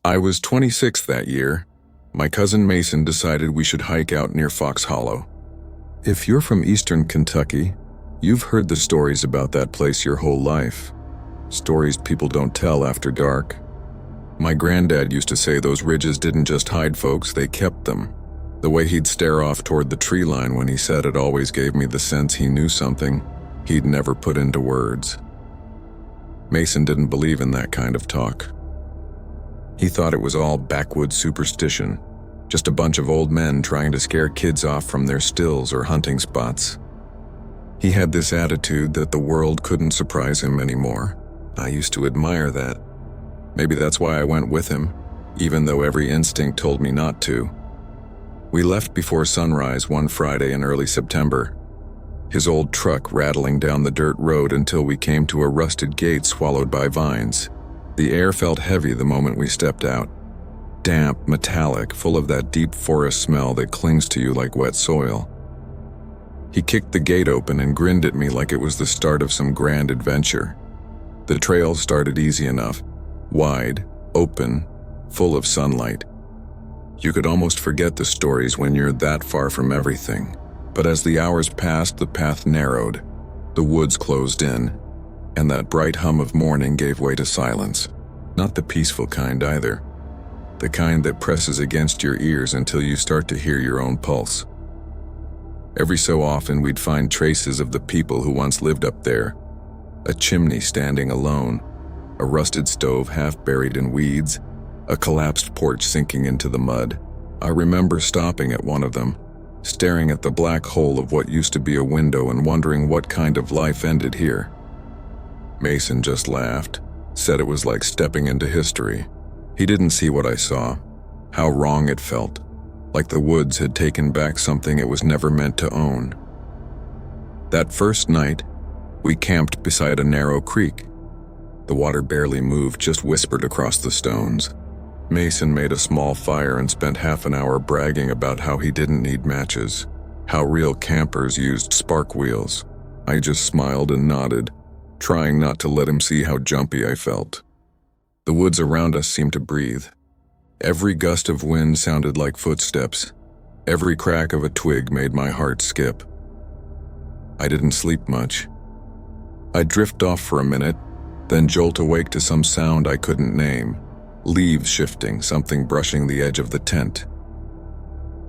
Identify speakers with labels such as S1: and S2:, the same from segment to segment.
S1: I was 26 that year. My cousin Mason decided we should hike out near Fox Hollow. If you're from eastern Kentucky, you've heard the stories about that place your whole life. Stories people don't tell after dark. My granddad used to say those ridges didn't just hide folks, they kept them. The way he'd stare off toward the tree line when he said it always gave me the sense he knew something he'd never put into words. Mason didn't believe in that kind of talk. He thought it was all backwoods superstition, just a bunch of old men trying to scare kids off from their stills or hunting spots. He had this attitude that the world couldn't surprise him anymore. I used to admire that. Maybe that's why I went with him, even though every instinct told me not to. We left before sunrise one Friday in early September, his old truck rattling down the dirt road until we came to a rusted gate swallowed by vines. The air felt heavy the moment we stepped out. Damp, metallic, full of that deep forest smell that clings to you like wet soil. He kicked the gate open and grinned at me like it was the start of some grand adventure. The trail started easy enough, wide, open, full of sunlight. You could almost forget the stories when you're that far from everything. But as the hours passed, the path narrowed, the woods closed in, and that bright hum of morning gave way to silence. Not the peaceful kind either. The kind that presses against your ears until you start to hear your own pulse. Every so often we'd find traces of the people who once lived up there. A chimney standing alone, a rusted stove half buried in weeds, a collapsed porch sinking into the mud. I remember stopping at one of them, staring at the black hole of what used to be a window and wondering what kind of life ended here. Mason just laughed, said it was like stepping into history. He didn't see what I saw, how wrong it felt, like the woods had taken back something it was never meant to own. That first night, we camped beside a narrow creek. The water barely moved, just whispered across the stones. Mason made a small fire and spent half an hour bragging about how he didn't need matches, how real campers used spark wheels. I just smiled and nodded, trying not to let him see how jumpy I felt. The woods around us seemed to breathe. Every gust of wind sounded like footsteps. Every crack of a twig made my heart skip. I didn't sleep much. I'd drift off for a minute, then jolt awake to some sound I couldn't name. Leaves shifting, something brushing the edge of the tent.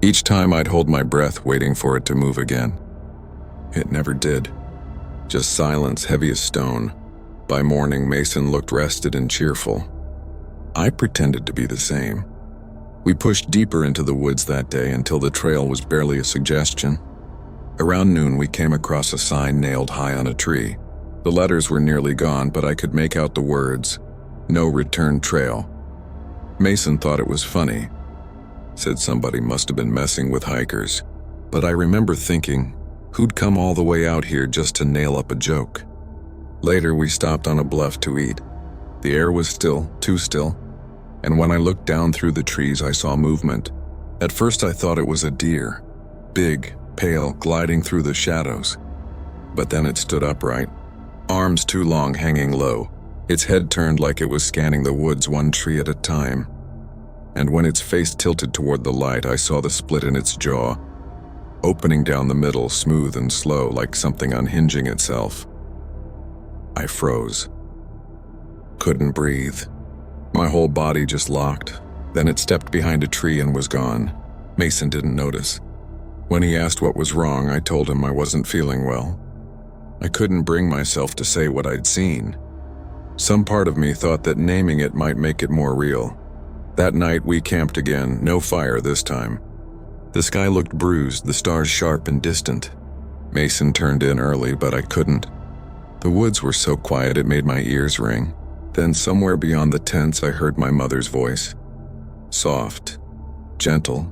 S1: Each time I'd hold my breath waiting for it to move again. It never did. Just silence heavy as stone. By morning, Mason looked rested and cheerful. I pretended to be the same. We pushed deeper into the woods that day until the trail was barely a suggestion. Around noon, we came across a sign nailed high on a tree. The letters were nearly gone, but I could make out the words, "No return trail." Mason thought it was funny. Said somebody must have been messing with hikers. But I remember thinking, who'd come all the way out here just to nail up a joke? Later, we stopped on a bluff to eat. The air was still, too still, and when I looked down through the trees, I saw movement. At first, I thought it was a deer, big, pale, gliding through the shadows. But then it stood upright, arms too long hanging low, its head turned like it was scanning the woods one tree at a time. And when its face tilted toward the light, I saw the split in its jaw, opening down the middle, smooth and slow, like something unhinging itself. I froze. Couldn't breathe. My whole body just locked. Then it stepped behind a tree and was gone. Mason didn't notice. When he asked what was wrong, I told him I wasn't feeling well. I couldn't bring myself to say what I'd seen. Some part of me thought that naming it might make it more real. That night we camped again, no fire this time. The sky looked bruised, the stars sharp and distant. Mason turned in early, but I couldn't. The woods were so quiet it made my ears ring. Then somewhere beyond the tents I heard my mother's voice. Soft, gentle.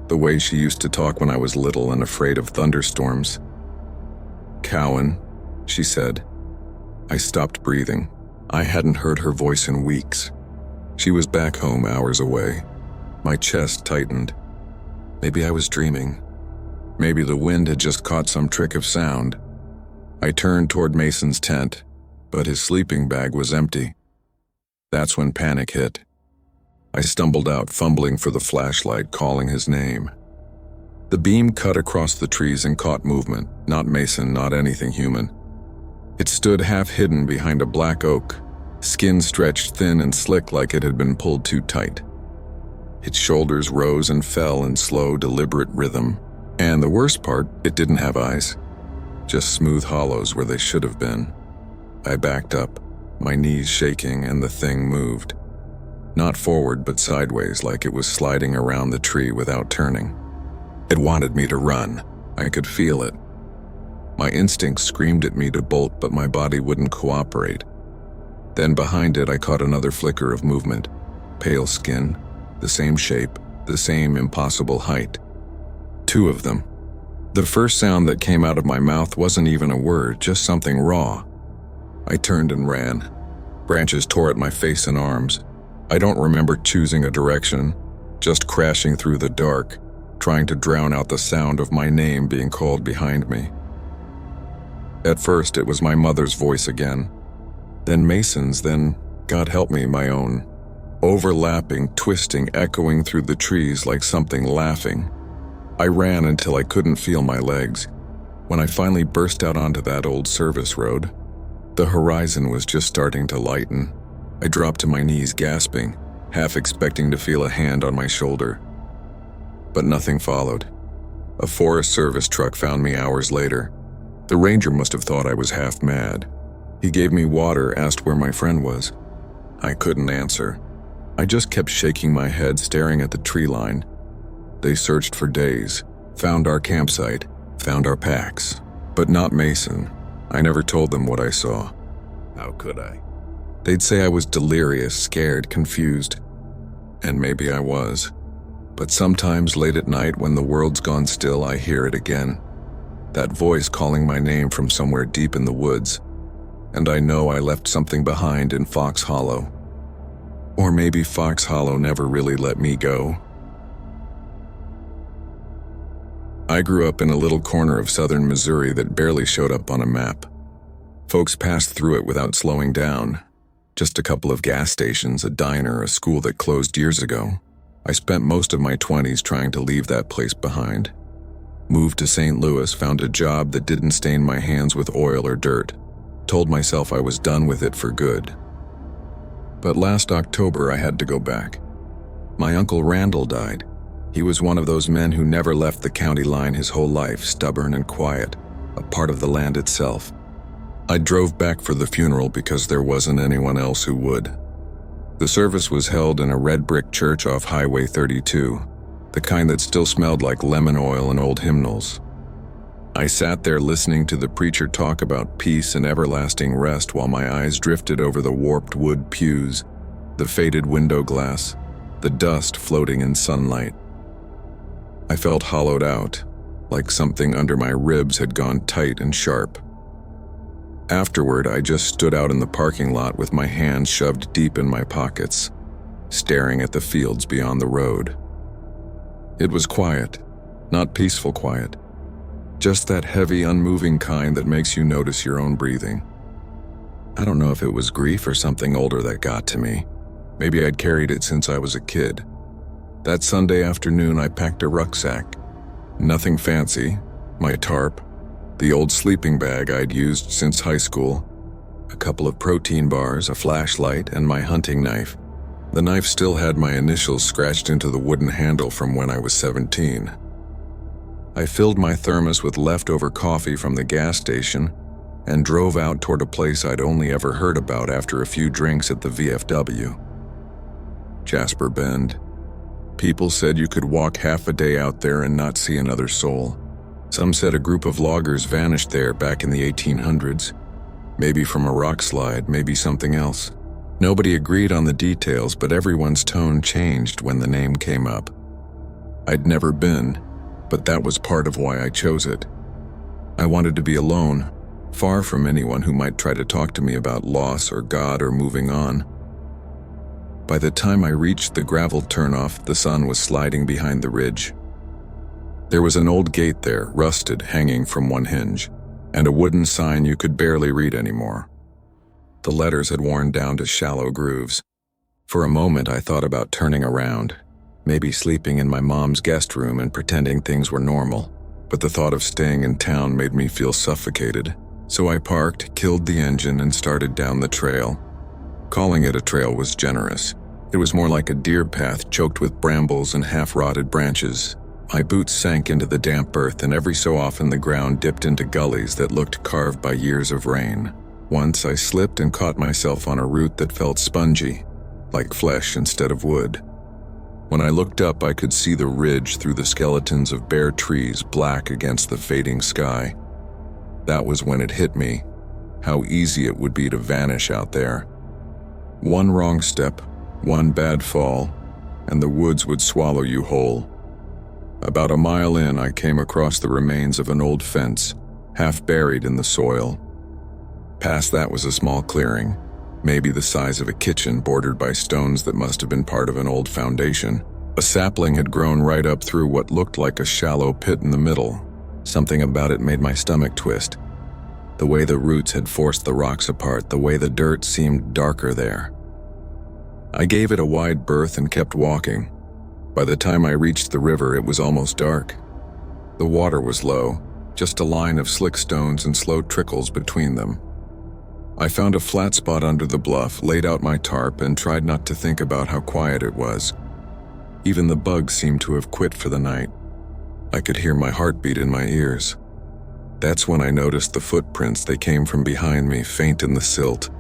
S1: The way she used to talk when I was little and afraid of thunderstorms. "Cowan," she said. I stopped breathing. I hadn't heard her voice in weeks. She was back home hours away. My chest tightened. Maybe I was dreaming. Maybe the wind had just caught some trick of sound. I turned toward Mason's tent, but his sleeping bag was empty. That's when panic hit. I stumbled out, fumbling for the flashlight, calling his name. The beam cut across the trees and caught movement, not Mason, not anything human. It stood half hidden behind a black oak, skin stretched thin and slick like it had been pulled too tight. Its shoulders rose and fell in slow, deliberate rhythm. And the worst part, it didn't have eyes. Just smooth hollows where they should have been. I backed up, my knees shaking, and the thing moved. Not forward, but sideways, like it was sliding around the tree without turning. It wanted me to run. I could feel it. My instincts screamed at me to bolt, but my body wouldn't cooperate. Then behind it, I caught another flicker of movement. Pale skin, the same shape, the same impossible height. Two of them. The first sound that came out of my mouth wasn't even a word, just something raw. I turned and ran. Branches tore at my face and arms. I don't remember choosing a direction, just crashing through the dark, trying to drown out the sound of my name being called behind me. At first, it was my mother's voice again. Then Mason's, then, God help me, my own. Overlapping, twisting, echoing through the trees like something laughing. I ran until I couldn't feel my legs. When I finally burst out onto that old service road, the horizon was just starting to lighten. I dropped to my knees, gasping, half expecting to feel a hand on my shoulder. But nothing followed. A Forest Service truck found me hours later. The ranger must have thought I was half mad. He gave me water, asked where my friend was. I couldn't answer. I just kept shaking my head, staring at the tree line. They searched for days, found our campsite, found our packs, but not Mason. I never told them what I saw. How could I? They'd say I was delirious, scared, confused. And maybe I was. But sometimes late at night when the world's gone still, I hear it again. That voice calling my name from somewhere deep in the woods. And I know I left something behind in Fox Hollow. Or maybe Fox Hollow never really let me go. I grew up in a little corner of southern Missouri that barely showed up on a map. Folks passed through it without slowing down. Just a couple of gas stations, a diner, a school that closed years ago. I spent most of my 20s trying to leave that place behind. Moved to St. Louis, found a job that didn't stain my hands with oil or dirt. Told myself I was done with it for good. But last October I had to go back. My Uncle Randall died. He was one of those men who never left the county line his whole life, stubborn and quiet, a part of the land itself. I drove back for the funeral because there wasn't anyone else who would. The service was held in a red brick church off Highway 32, the kind that still smelled like lemon oil and old hymnals. I sat there listening to the preacher talk about peace and everlasting rest while my eyes drifted over the warped wood pews, the faded window glass, the dust floating in sunlight. I felt hollowed out, like something under my ribs had gone tight and sharp. Afterward, I just stood out in the parking lot with my hands shoved deep in my pockets, staring at the fields beyond the road. It was quiet, not peaceful quiet, just that heavy, unmoving kind that makes you notice your own breathing. I don't know if it was grief or something older that got to me. Maybe I'd carried it since I was a kid. That Sunday afternoon, I packed a rucksack. Nothing fancy, my tarp, the old sleeping bag I'd used since high school, a couple of protein bars, a flashlight, and my hunting knife. The knife still had my initials scratched into the wooden handle from when I was 17. I filled my thermos with leftover coffee from the gas station and drove out toward a place I'd only ever heard about after a few drinks at the VFW. Jasper Bend. People said you could walk half a day out there and not see another soul. Some said a group of loggers vanished there back in the 1800s. Maybe from a rock slide, maybe something else. Nobody agreed on the details, but everyone's tone changed when the name came up. I'd never been, but that was part of why I chose it. I wanted to be alone, far from anyone who might try to talk to me about loss or God or moving on. By the time I reached the gravel turnoff, the sun was sliding behind the ridge. There was an old gate there, rusted, hanging from one hinge, and a wooden sign you could barely read anymore. The letters had worn down to shallow grooves. For a moment, I thought about turning around, maybe sleeping in my mom's guest room and pretending things were normal. But the thought of staying in town made me feel suffocated. So I parked, killed the engine, and started down the trail. Calling it a trail was generous. It was more like a deer path choked with brambles and half-rotted branches. My boots sank into the damp earth, and every so often the ground dipped into gullies that looked carved by years of rain. Once I slipped and caught myself on a root that felt spongy, like flesh instead of wood. When I looked up, I could see the ridge through the skeletons of bare trees black against the fading sky. That was when it hit me, how easy it would be to vanish out there. One wrong step, one bad fall, and the woods would swallow you whole. About a mile in, I came across the remains of an old fence, half buried in the soil. Past that was a small clearing, maybe the size of a kitchen bordered by stones that must have been part of an old foundation. A sapling had grown right up through what looked like a shallow pit in the middle. Something about it made my stomach twist. The way the roots had forced the rocks apart, the way the dirt seemed darker there. I gave it a wide berth and kept walking. By the time I reached the river, it was almost dark. The water was low, just a line of slick stones and slow trickles between them. I found a flat spot under the bluff, laid out my tarp, and tried not to think about how quiet it was. Even the bugs seemed to have quit for the night. I could hear my heartbeat in my ears. That's when I noticed the footprints. They came from behind me, faint in the silt.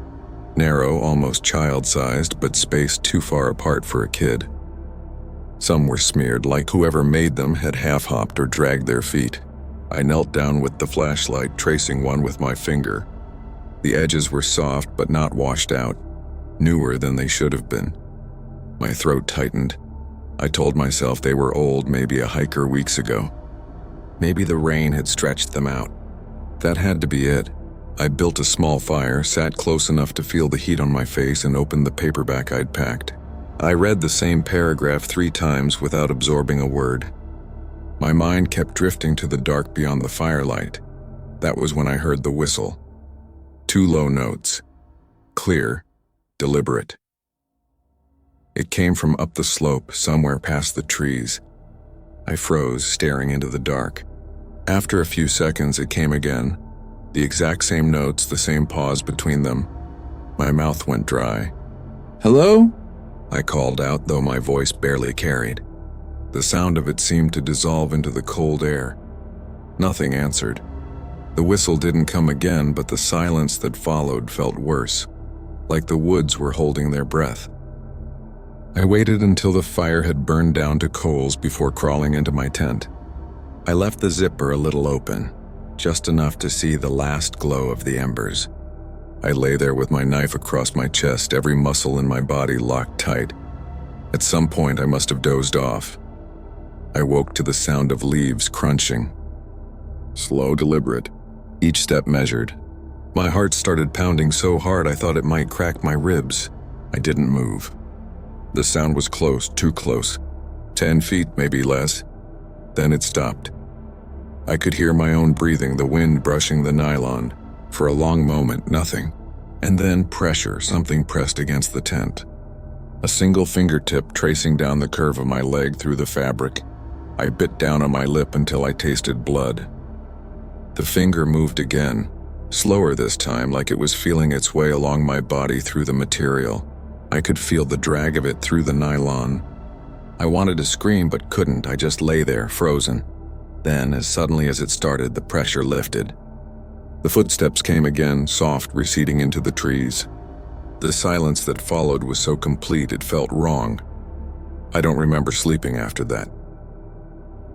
S1: Narrow, almost child-sized, but spaced too far apart for a kid. Some were smeared, like whoever made them had half-hopped or dragged their feet. I knelt down with the flashlight, tracing one with my finger. The edges were soft but not washed out, newer than they should have been. My throat tightened. I told myself they were old, maybe a hiker weeks ago. Maybe the rain had stretched them out. That had to be it. I built a small fire, sat close enough to feel the heat on my face, and opened the paperback I'd packed. I read the same paragraph 3 times without absorbing a word. My mind kept drifting to the dark beyond the firelight. That was when I heard the whistle. 2 low notes. Clear, deliberate. It came from up the slope, somewhere past the trees. I froze, staring into the dark. After a few seconds, it came again. The exact same notes, the same pause between them. My mouth went dry. "Hello?" I called out, though my voice barely carried. The sound of it seemed to dissolve into the cold air. Nothing answered. The whistle didn't come again, but the silence that followed felt worse, like the woods were holding their breath. I waited until the fire had burned down to coals before crawling into my tent. I left the zipper a little open, just enough to see the last glow of the embers. I lay there with my knife across my chest, every muscle in my body locked tight. At some point, I must have dozed off. I woke to the sound of leaves crunching. Slow, deliberate, each step measured. My heart started pounding so hard I thought it might crack my ribs. I didn't move. The sound was close, too close. 10 feet, maybe less. Then it stopped. I could hear my own breathing, the wind brushing the nylon. For a long moment, nothing. And then pressure, something pressed against the tent. A single fingertip tracing down the curve of my leg through the fabric. I bit down on my lip until I tasted blood. The finger moved again, slower this time, like it was feeling its way along my body through the material. I could feel the drag of it through the nylon. I wanted to scream but couldn't. I just lay there, frozen. Then, as suddenly as it started, the pressure lifted. The footsteps came again, soft, receding into the trees. The silence that followed was so complete it felt wrong. I don't remember sleeping after that.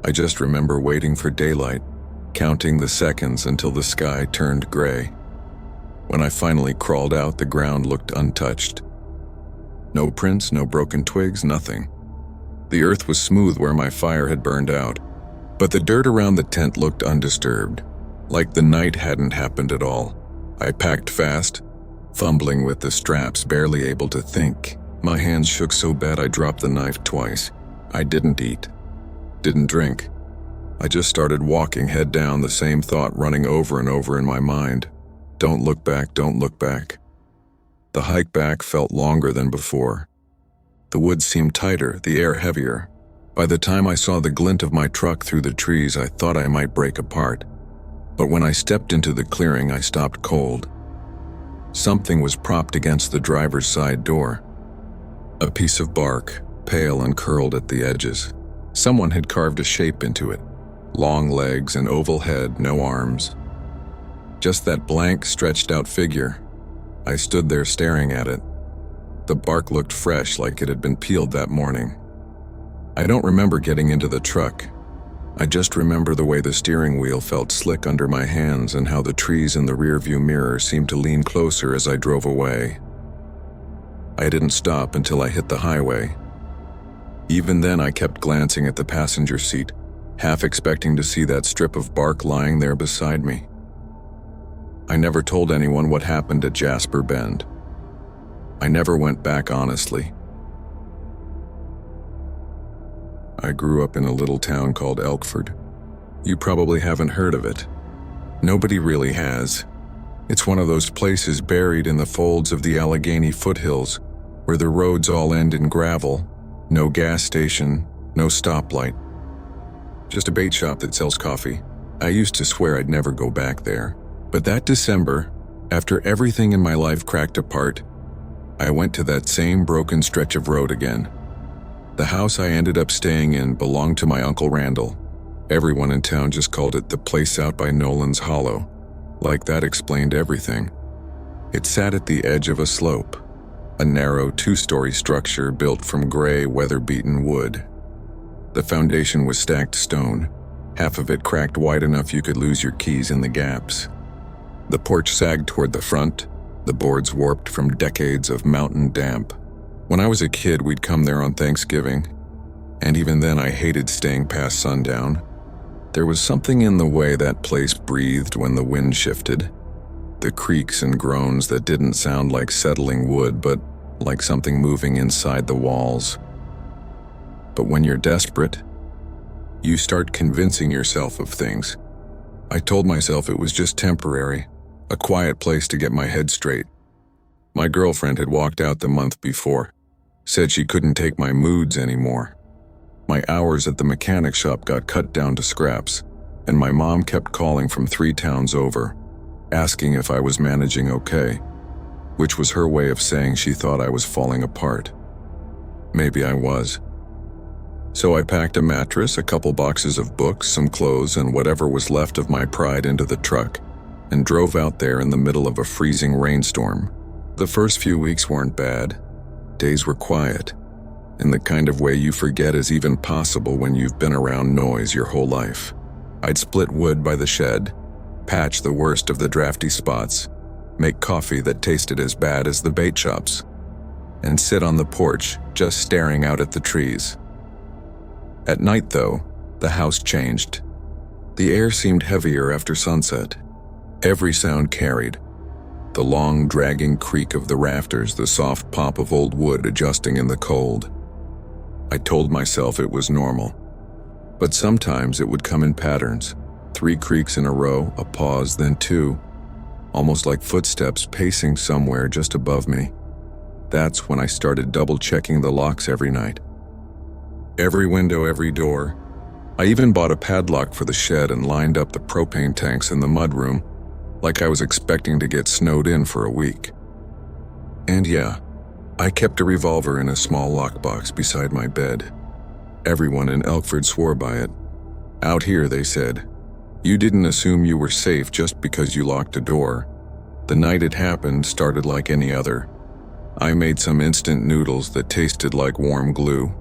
S1: I just remember waiting for daylight, counting the seconds until the sky turned gray. When I finally crawled out, the ground looked untouched. No prints, no broken twigs, nothing. The earth was smooth where my fire had burned out, but the dirt around the tent looked undisturbed, like the night hadn't happened at all. I packed fast, fumbling with the straps, barely able to think. My hands shook so bad I dropped the knife twice. I didn't eat, didn't drink. I just started walking, head down, the same thought running over and over in my mind. Don't look back, don't look back. The hike back felt longer than before. The woods seemed tighter, the air heavier. By the time I saw the glint of my truck through the trees, I thought I might break apart. But when I stepped into the clearing, I stopped cold. Something was propped against the driver's side door. A piece of bark, pale and curled at the edges. Someone had carved a shape into it. Long legs, an oval head, no arms. Just that blank, stretched-out figure. I stood there staring at it. The bark looked fresh, like it had been peeled that morning. I don't remember getting into the truck. I just remember the way the steering wheel felt slick under my hands and how the trees in the rearview mirror seemed to lean closer as I drove away. I didn't stop until I hit the highway. Even then, I kept glancing at the passenger seat, half expecting to see that strip of bark lying there beside me. I never told anyone what happened at Jasper Bend. I never went back honestly. I grew up in a little town called Elkford. You probably haven't heard of it. Nobody really has. It's one of those places buried in the folds of the Allegheny foothills, where the roads all end in gravel, no gas station, no stoplight. Just a bait shop that sells coffee. I used to swear I'd never go back there. But that December, after everything in my life cracked apart, I went to that same broken stretch of road again. The house I ended up staying in belonged to my Uncle Randall. Everyone in town just called it the place out by Nolan's Hollow. Like that explained everything. It sat at the edge of a slope, a narrow two-story structure built from gray, weather-beaten wood. The foundation was stacked stone, half of it cracked wide enough you could lose your keys in the gaps. The porch sagged toward the front, the boards warped from decades of mountain damp. When I was a kid, we'd come there on Thanksgiving, and even then I hated staying past sundown. There was something in the way that place breathed when the wind shifted. The creaks and groans that didn't sound like settling wood, but like something moving inside the walls. But when you're desperate, you start convincing yourself of things. I told myself it was just temporary, a quiet place to get my head straight. My girlfriend had walked out the month before, said she couldn't take my moods anymore. My hours at the mechanic shop got cut down to scraps, and my mom kept calling from 3 towns over, asking if I was managing okay, which was her way of saying she thought I was falling apart. Maybe I was. So I packed a mattress, a couple boxes of books, some clothes, and whatever was left of my pride into the truck, and drove out there in the middle of a freezing rainstorm. The first few weeks weren't bad. Days were quiet, in the kind of way you forget is even possible when you've been around noise your whole life. I'd split wood by the shed, patch the worst of the drafty spots, make coffee that tasted as bad as the bait shops, and sit on the porch just staring out at the trees. At night, though, the house changed. The air seemed heavier after sunset. Every sound carried. The long, dragging creak of the rafters, the soft pop of old wood adjusting in the cold. I told myself it was normal. But sometimes it would come in patterns. 3 creaks in a row, a pause, then 2. Almost like footsteps pacing somewhere just above me. That's when I started double-checking the locks every night. Every window, every door. I even bought a padlock for the shed and lined up the propane tanks in the mudroom, like I was expecting to get snowed in for a week. And yeah, I kept a revolver in a small lockbox beside my bed. Everyone in Elkford swore by it. Out here, they said, you didn't assume you were safe just because you locked a door. The night it happened started like any other. I made some instant noodles that tasted like warm glue,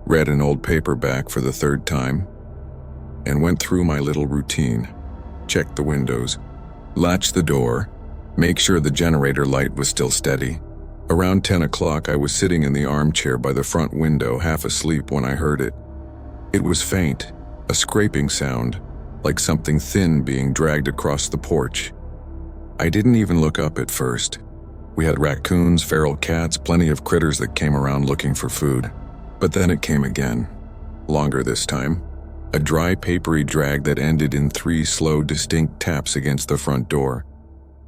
S1: read an old paperback for the 3rd time, and went through my little routine. Checked the windows, latched the door, make sure the generator light was still steady. Around 10 o'clock, I was sitting in the armchair by the front window, half asleep when I heard it. It was faint, a scraping sound, like something thin being dragged across the porch. I didn't even look up at first. We had raccoons, feral cats, plenty of critters that came around looking for food. But then it came again. Longer this time. A dry, papery drag that ended in 3 slow, distinct taps against the front door.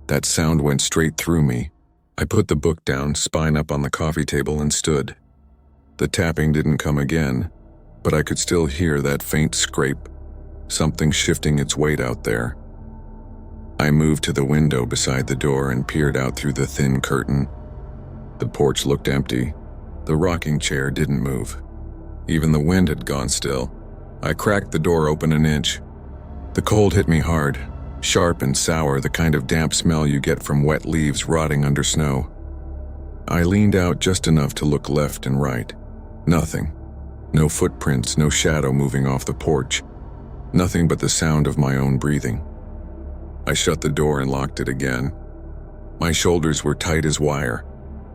S1: That sound went straight through me. I put the book down, spine up on the coffee table, and stood. The tapping didn't come again, but I could still hear that faint scrape, something shifting its weight out there. I moved to the window beside the door and peered out through the thin curtain. The porch looked empty. The rocking chair didn't move. Even the wind had gone still. I cracked the door open an inch. The cold hit me hard, sharp and sour, the kind of damp smell you get from wet leaves rotting under snow. I leaned out just enough to look left and right. Nothing. No footprints, no shadow moving off the porch. Nothing but the sound of my own breathing. I shut the door and locked it again. My shoulders were tight as wire.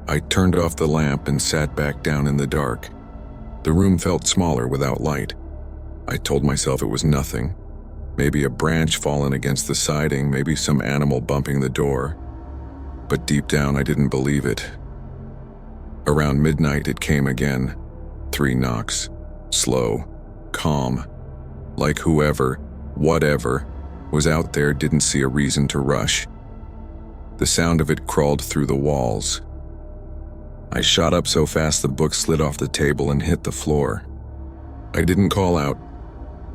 S1: I turned off the lamp and sat back down in the dark. The room felt smaller without light. I told myself it was nothing. Maybe a branch fallen against the siding, maybe some animal bumping the door. But deep down, I didn't believe it. Around midnight, it came again. 3 knocks. Slow. Calm. Like whoever, whatever, was out there didn't see a reason to rush. The sound of it crawled through the walls. I shot up so fast the book slid off the table and hit the floor. I didn't call out.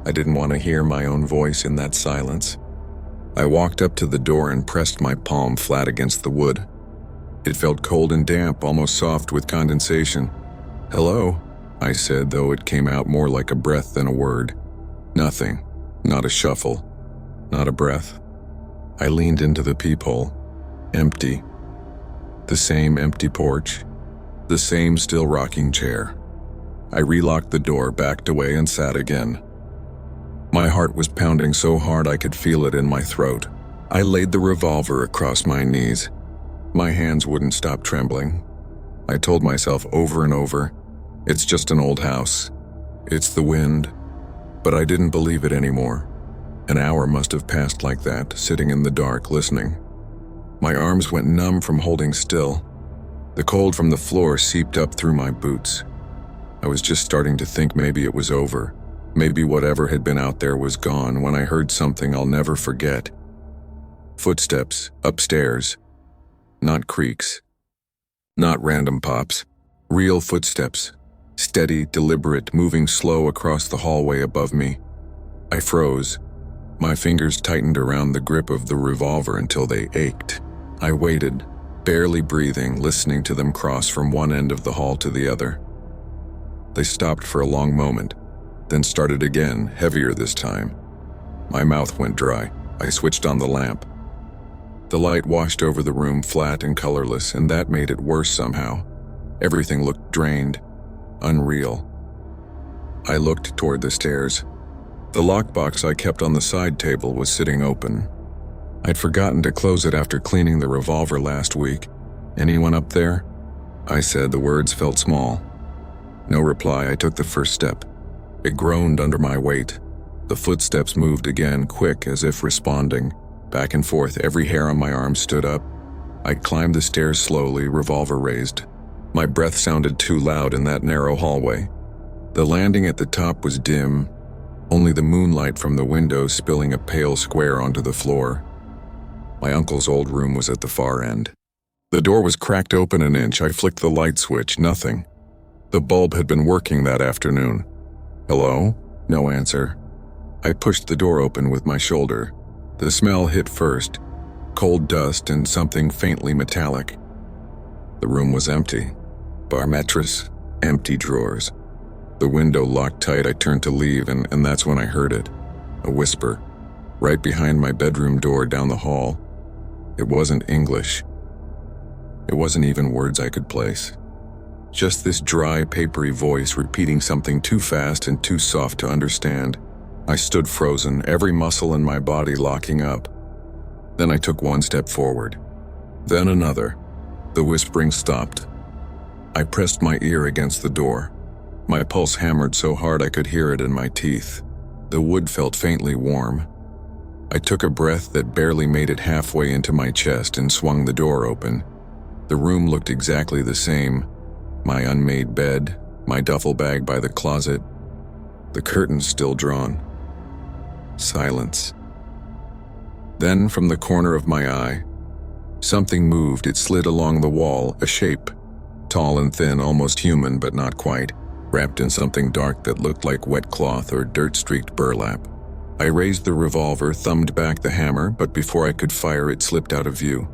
S1: I didn't want to hear my own voice in that silence. I walked up to the door and pressed my palm flat against the wood. It felt cold and damp, almost soft with condensation. "Hello," I said, though it came out more like a breath than a word. Nothing. Not a shuffle. Not a breath. I leaned into the peephole. Empty. The same empty porch. The same still rocking chair. I relocked the door, backed away, and sat again. My heart was pounding so hard I could feel it in my throat. I laid the revolver across my knees. My hands wouldn't stop trembling. I told myself over and over, it's just an old house. It's the wind. But I didn't believe it anymore. An hour must have passed like that, sitting in the dark, listening. My arms went numb from holding still. The cold from the floor seeped up through my boots. I was just starting to think maybe it was over. Maybe whatever had been out there was gone when I heard something I'll never forget. Footsteps, upstairs. Not creaks. Not random pops. Real footsteps. Steady, deliberate, moving slow across the hallway above me. I froze. My fingers tightened around the grip of the revolver until they ached. I waited, barely breathing, listening to them cross from one end of the hall to the other. They stopped for a long moment, then started again, heavier this time. My mouth went dry. I switched on the lamp. The light washed over the room, flat and colorless, and that made it worse somehow. Everything looked drained, unreal. I looked toward the stairs. The lockbox I kept on the side table was sitting open. I'd forgotten to close it after cleaning the revolver last week. "Anyone up there?" I said. The words felt small. No reply. I took the first step. It groaned under my weight. The footsteps moved again, quick, as if responding. Back and forth, every hair on my arm stood up. I climbed the stairs slowly, revolver raised. My breath sounded too loud in that narrow hallway. The landing at the top was dim, only the moonlight from the window spilling a pale square onto the floor. My uncle's old room was at the far end. The door was cracked open an inch. I flicked the light switch. Nothing. The bulb had been working that afternoon. "Hello?" No answer. I pushed the door open with my shoulder. The smell hit first, cold dust and something faintly metallic. The room was empty. Bar mattress, empty drawers. The window locked tight. I turned to leave, and that's when I heard it. A whisper, right behind my bedroom door down the hall. It wasn't English. It wasn't even words I could place. Just this dry, papery voice repeating something too fast and too soft to understand. I stood frozen, every muscle in my body locking up. Then I took one step forward. Then another. The whispering stopped. I pressed my ear against the door. My pulse hammered so hard I could hear it in my teeth. The wood felt faintly warm. I took a breath that barely made it halfway into my chest and swung the door open. The room looked exactly the same. My unmade bed, my duffel bag by the closet, the curtains still drawn. Silence. Then, from the corner of my eye, something moved. It slid along the wall, a shape. Tall and thin, almost human but not quite, wrapped in something dark that looked like wet cloth or dirt-streaked burlap. I raised the revolver, thumbed back the hammer, but before I could fire it slipped out of view.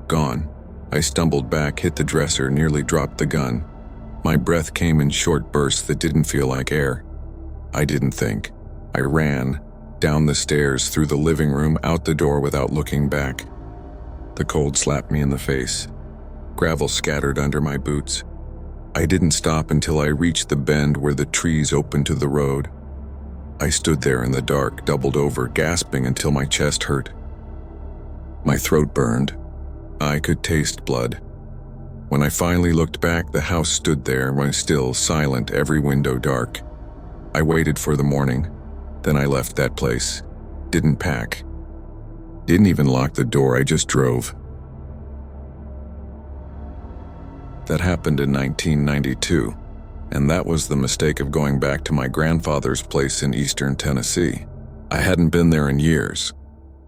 S1: Gone. I stumbled back, hit the dresser, nearly dropped the gun. My breath came in short bursts that didn't feel like air. I didn't think. I ran, down the stairs, through the living room, out the door without looking back. The cold slapped me in the face. Gravel scattered under my boots. I didn't stop until I reached the bend where the trees opened to the road. I stood there in the dark, doubled over, gasping until my chest hurt. My throat burned. I could taste blood. When I finally looked back, the house stood there, still, silent, every window dark. I waited for the morning. Then I left that place. Didn't pack. Didn't even lock the door, I just drove. That happened in 1992, and that was the mistake of going back to my grandfather's place in eastern Tennessee. I hadn't been there in years.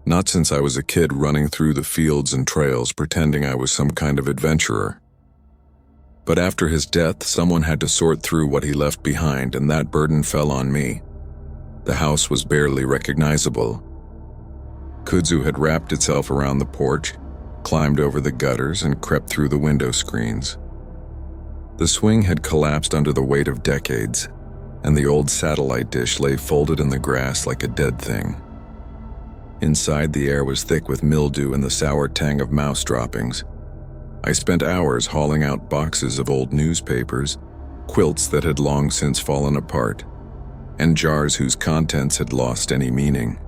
S1: Not since I was a kid running through the fields and trails pretending I was some kind of adventurer. But after his death, someone had to sort through what he left behind, and that burden fell on me. The house was barely recognizable. Kudzu had wrapped itself around the porch, climbed over the gutters, and crept through the window screens. The swing had collapsed under the weight of decades, and the old satellite dish lay folded in the grass like a dead thing. Inside, the air was thick with mildew and the sour tang of mouse droppings. I spent hours hauling out boxes of old newspapers, quilts that had long since fallen apart, and jars whose contents had lost any meaning.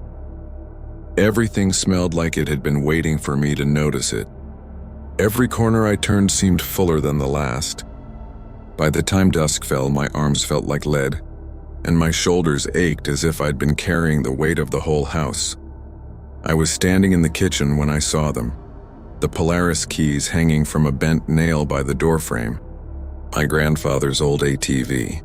S1: Everything smelled like it had been waiting for me to notice it. Every corner I turned seemed fuller than the last. By the time dusk fell, my arms felt like lead, and my shoulders ached as if I'd been carrying the weight of the whole house. I was standing in the kitchen when I saw them, the Polaris keys hanging from a bent nail by the doorframe. My grandfather's old ATV.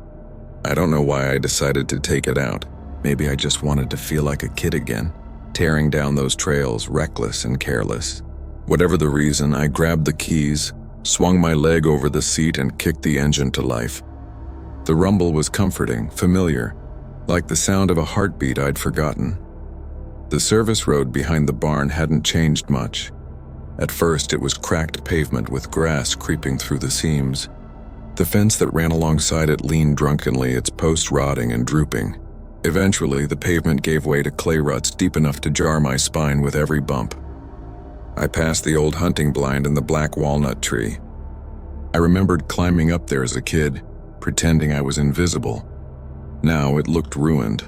S1: I don't know why I decided to take it out. Maybe I just wanted to feel like a kid again, tearing down those trails, reckless and careless. Whatever the reason, I grabbed the keys, swung my leg over the seat, and kicked the engine to life. The rumble was comforting, familiar, like the sound of a heartbeat I'd forgotten. The service road behind the barn hadn't changed much. At first, it was cracked pavement with grass creeping through the seams. The fence that ran alongside it leaned drunkenly, its posts rotting and drooping. Eventually, the pavement gave way to clay ruts deep enough to jar my spine with every bump. I passed the old hunting blind and the black walnut tree. I remembered climbing up there as a kid, pretending I was invisible. Now it looked ruined.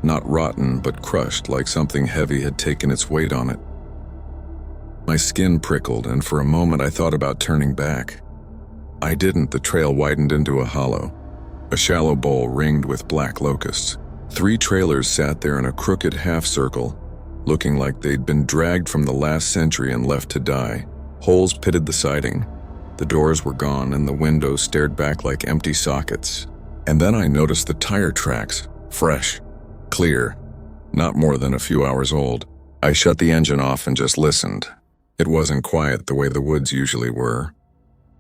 S1: Not rotten, but crushed, like something heavy had taken its weight on it. My skin prickled, and for a moment I thought about turning back. I didn't. The trail widened into a hollow, a shallow bowl ringed with black locusts. 3 trailers sat there in a crooked half-circle, looking like they'd been dragged from the last century and left to die. Holes pitted the siding. The doors were gone, and the windows stared back like empty sockets. And then I noticed the tire tracks, fresh, clear, not more than a few hours old. I shut the engine off and just listened. It wasn't quiet the way the woods usually were.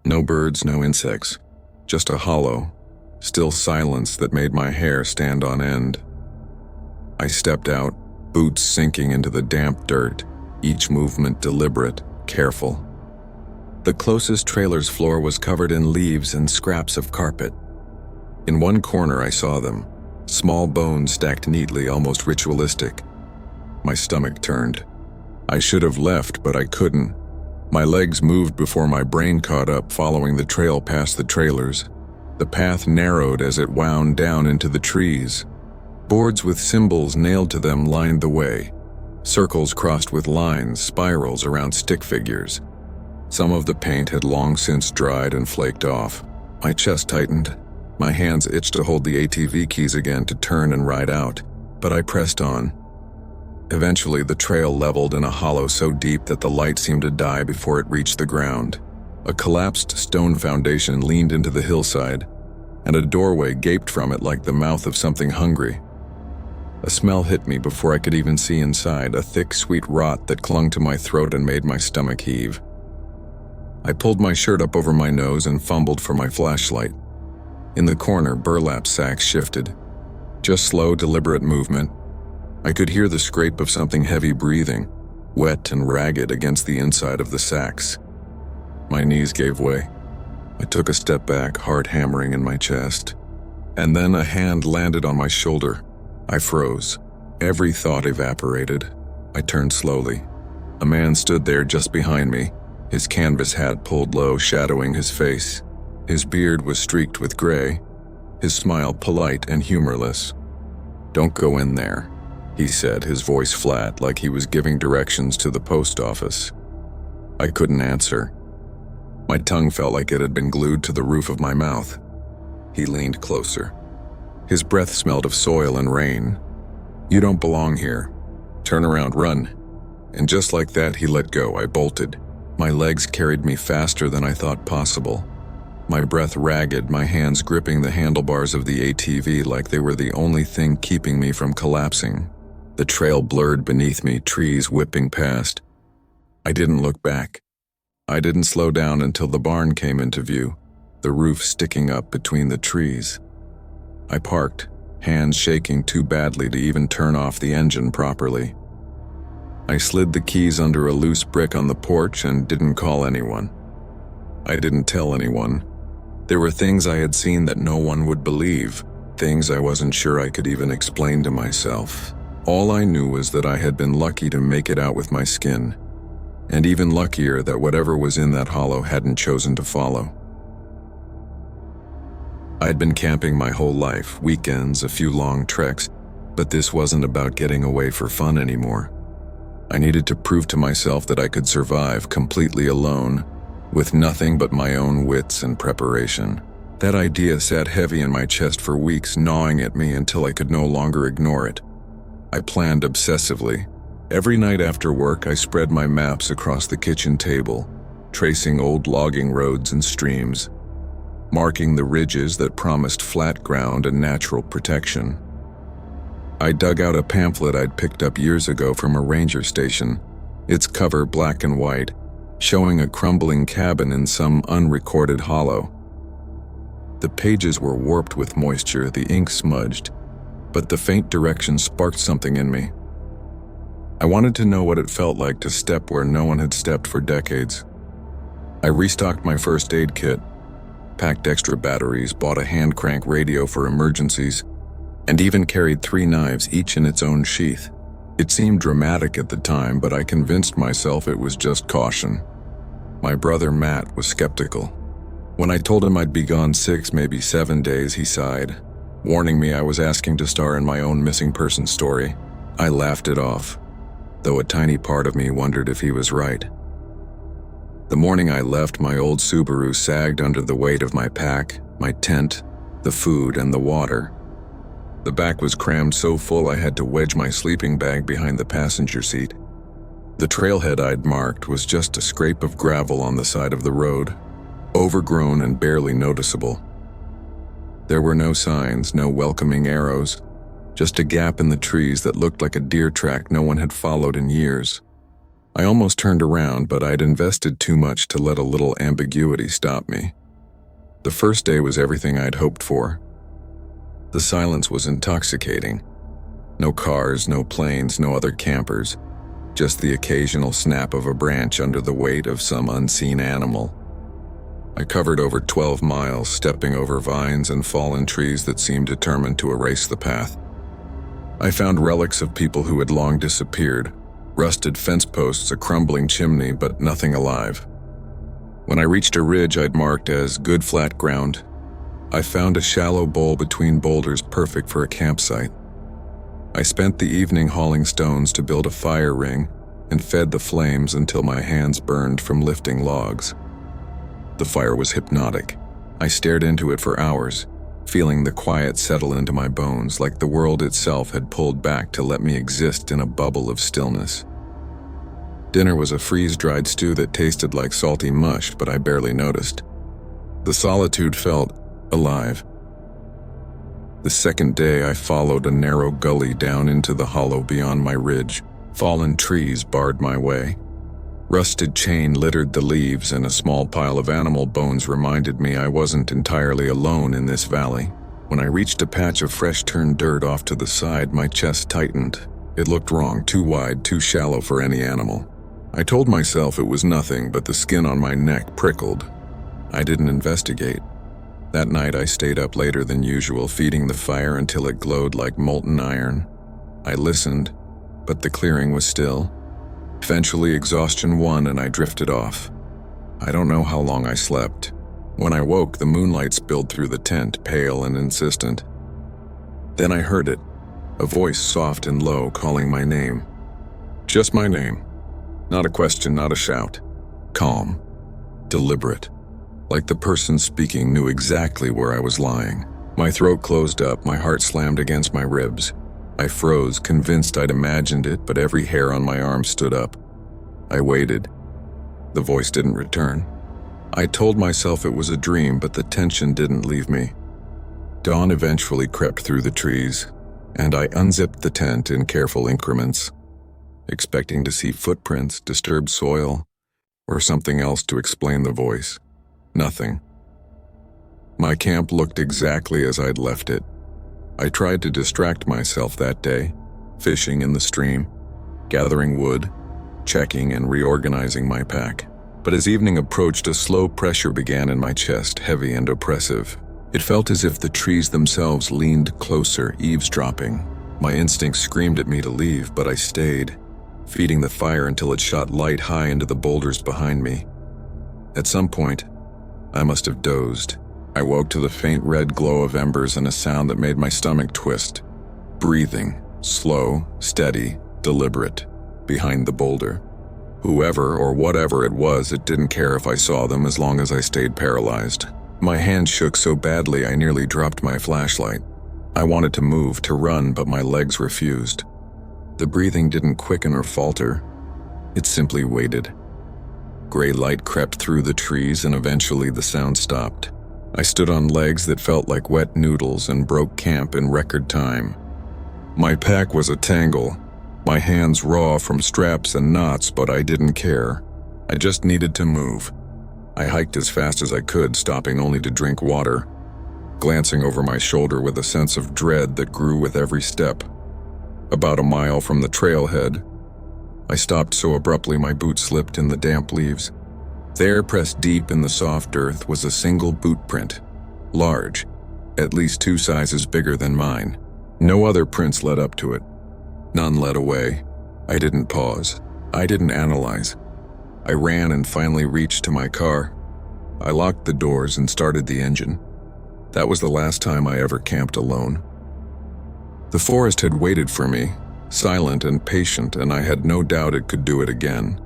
S1: No birds, no insects, just a hollow, still silence that made my hair stand on end. I stepped out, boots sinking into the damp dirt, each movement deliberate, careful. The closest trailer's floor was covered in leaves and scraps of carpet. In one corner I saw them, small bones stacked neatly, almost ritualistic. My stomach turned. I should have left, but I couldn't. My legs moved before my brain caught up, following the trail past the trailers. The path narrowed as it wound down into the trees. Boards with symbols nailed to them lined the way. Circles crossed with lines, spirals around stick figures. Some of the paint had long since dried and flaked off. My chest tightened. My hands itched to hold the ATV keys again to turn and ride out, but I pressed on. Eventually, the trail leveled in a hollow so deep that the light seemed to die before it reached the ground. A collapsed stone foundation leaned into the hillside, and a doorway gaped from it like the mouth of something hungry. A smell hit me before I could even see inside, a thick, sweet rot that clung to my throat and made my stomach heave. I pulled my shirt up over my nose and fumbled for my flashlight. In the corner, burlap sacks shifted. Just slow, deliberate movement. I could hear the scrape of something heavy breathing, wet and ragged against the inside of the sacks. My knees gave way. I took a step back, heart hammering in my chest. And then a hand landed on my shoulder. I froze. Every thought evaporated. I turned slowly. A man stood there just behind me, his canvas hat pulled low, shadowing his face. His beard was streaked with gray, his smile polite and humorless. "Don't go in there," he said, his voice flat, like he was giving directions to the post office. I couldn't answer. My tongue felt like it had been glued to the roof of my mouth. He leaned closer. His breath smelled of soil and rain. "You don't belong here. Turn around, run." And just like that, he let go. I bolted. My legs carried me faster than I thought possible. My breath ragged, my hands gripping the handlebars of the ATV like they were the only thing keeping me from collapsing. The trail blurred beneath me, trees whipping past. I didn't look back. I didn't slow down until the barn came into view, the roof sticking up between the trees. I parked, hands shaking too badly to even turn off the engine properly. I slid the keys under a loose brick on the porch and didn't call anyone. I didn't tell anyone. There were things I had seen that no one would believe, things I wasn't sure I could even explain to myself. All I knew was that I had been lucky to make it out with my skin, and even luckier that whatever was in that hollow hadn't chosen to follow. I'd been camping my whole life, weekends, a few long treks, but this wasn't about getting away for fun anymore. I needed to prove to myself that I could survive completely alone, with nothing but my own wits and preparation. That idea sat heavy in my chest for weeks, gnawing at me until I could no longer ignore it. I planned obsessively. Every night after work, I spread my maps across the kitchen table, tracing old logging roads and streams, marking the ridges that promised flat ground and natural protection. I dug out a pamphlet I'd picked up years ago from a ranger station, its cover black and white, showing a crumbling cabin in some unrecorded hollow. The pages were warped with moisture, the ink smudged, but the faint direction sparked something in me. I wanted to know what it felt like to step where no one had stepped for decades. I restocked my first aid kit, packed extra batteries, bought a hand-crank radio for emergencies, and even carried 3 knives, each in its own sheath. It seemed dramatic at the time, but I convinced myself it was just caution. My brother Matt was skeptical. When I told him I'd be gone 6, maybe 7 days, he sighed, warning me I was asking to star in my own missing person story. I laughed it off, though a tiny part of me wondered if he was right. The morning I left, my old Subaru sagged under the weight of my pack, my tent, the food, and the water. The back was crammed so full I had to wedge my sleeping bag behind the passenger seat. The trailhead I'd marked was just a scrape of gravel on the side of the road, overgrown and barely noticeable. There were no signs, no welcoming arrows, just a gap in the trees that looked like a deer track no one had followed in years. I almost turned around, but I'd invested too much to let a little ambiguity stop me. The first day was everything I'd hoped for. The silence was intoxicating. No cars, no planes, no other campers, just the occasional snap of a branch under the weight of some unseen animal. I covered over 12 miles, stepping over vines and fallen trees that seemed determined to erase the path. I found relics of people who had long disappeared, rusted fence posts, a crumbling chimney, but nothing alive. When I reached a ridge I'd marked as good flat ground, I found a shallow bowl between boulders perfect for a campsite. I spent the evening hauling stones to build a fire ring and fed the flames until my hands burned from lifting logs. The fire was hypnotic. I stared into it for hours, feeling the quiet settle into my bones like the world itself had pulled back to let me exist in a bubble of stillness. Dinner was a freeze-dried stew that tasted like salty mush, but I barely noticed. The solitude felt alive. The second day, I followed a narrow gully down into the hollow beyond my ridge. Fallen trees barred my way. Rusted chain littered the leaves, and a small pile of animal bones reminded me I wasn't entirely alone in this valley. When I reached a patch of fresh-turned dirt off to the side, my chest tightened. It looked wrong, too wide, too shallow for any animal. I told myself it was nothing, but the skin on my neck prickled. I didn't investigate. That night I stayed up later than usual, feeding the fire until it glowed like molten iron. I listened, but the clearing was still. Eventually exhaustion won and I drifted off. I don't know how long I slept. When I woke, the moonlight spilled through the tent, pale and insistent. Then I heard it, a voice soft and low calling my name. Just my name. Not a question, not a shout. Calm, deliberate, like the person speaking knew exactly where I was lying. My throat closed up, my heart slammed against my ribs. I froze, convinced I'd imagined it, but every hair on my arm stood up. I waited. The voice didn't return. I told myself it was a dream, but the tension didn't leave me. Dawn eventually crept through the trees, and I unzipped the tent in careful increments, expecting to see footprints, disturbed soil, or something else to explain the voice. Nothing. My camp looked exactly as I'd left it. I tried to distract myself that day, fishing in the stream, gathering wood, checking and reorganizing my pack. But as evening approached, a slow pressure began in my chest, heavy and oppressive. It felt as if the trees themselves leaned closer, eavesdropping. My instincts screamed at me to leave, but I stayed, feeding the fire until it shot light high into the boulders behind me. At some point, I must have dozed. I woke to the faint red glow of embers and a sound that made my stomach twist. Breathing, slow, steady, deliberate, behind the boulder. Whoever or whatever it was, it didn't care if I saw them as long as I stayed paralyzed. My hand shook so badly I nearly dropped my flashlight. I wanted to move, to run, but my legs refused. The breathing didn't quicken or falter. It simply waited. Gray light crept through the trees and eventually the sound stopped. I stood on legs that felt like wet noodles and broke camp in record time. My pack was a tangle, my hands raw from straps and knots, but I didn't care. I just needed to move. I hiked as fast as I could, stopping only to drink water, glancing over my shoulder with a sense of dread that grew with every step. About a mile from the trailhead, I stopped so abruptly my boot slipped in the damp leaves. There, pressed deep in the soft earth, was a single boot print, large, at least 2 sizes bigger than mine. No other prints led up to it. None led away. I didn't pause. I didn't analyze. I ran and finally reached to my car. I locked the doors and started the engine. That was the last time I ever camped alone. The forest had waited for me, silent and patient, and I had no doubt it could do it again.